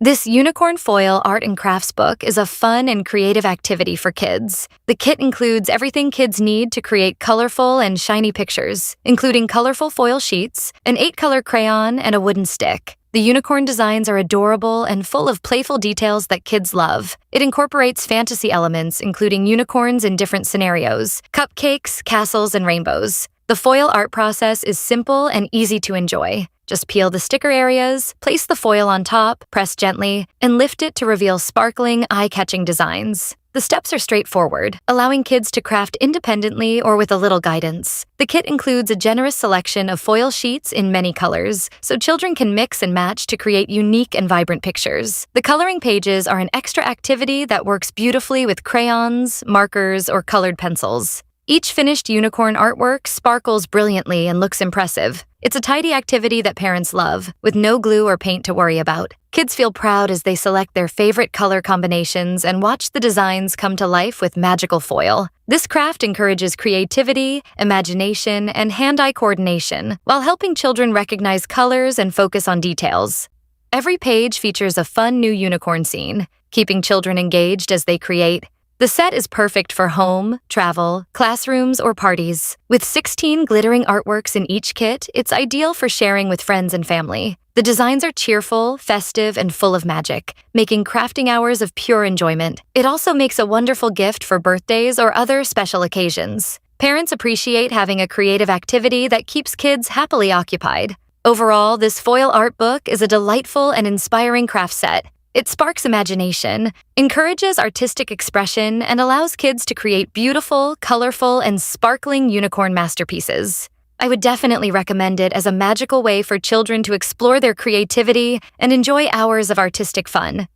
This unicorn foil art and crafts book is a fun and creative activity for kids. The kit includes everything kids need to create colorful and shiny pictures, including colorful foil sheets, an 8-color crayon, and a wooden stick. The unicorn designs are adorable and full of playful details that kids love. It incorporates fantasy elements, including unicorns in different scenarios, cupcakes, castles, and rainbows. The foil art process is simple and easy to enjoy. Just peel the sticker areas, place the foil on top, press gently, and lift it to reveal sparkling, eye-catching designs. The steps are straightforward, allowing kids to craft independently or with a little guidance. The kit includes a generous selection of foil sheets in many colors, so children can mix and match to create unique and vibrant pictures. The coloring pages are an extra activity that works beautifully with crayons, markers, or colored pencils. Each finished unicorn artwork sparkles brilliantly and looks impressive. It's a tidy activity that parents love, with no glue or paint to worry about. Kids feel proud as they select their favorite color combinations and watch the designs come to life with magical foil. This craft encourages creativity, imagination, and hand-eye coordination, while helping children recognize colors and focus on details. Every page features a fun new unicorn scene, keeping children engaged as they create. The set is perfect for home, travel, classrooms, or parties. With 16 glittering artworks in each kit, it's ideal for sharing with friends and family. The designs are cheerful, festive, and full of magic, making crafting hours of pure enjoyment. It also makes a wonderful gift for birthdays or other special occasions. Parents appreciate having a creative activity that keeps kids happily occupied. Overall, this foil art book is a delightful and inspiring craft set. It sparks imagination, encourages artistic expression, and allows kids to create beautiful, colorful, and sparkling unicorn masterpieces. I would definitely recommend it as a magical way for children to explore their creativity and enjoy hours of artistic fun.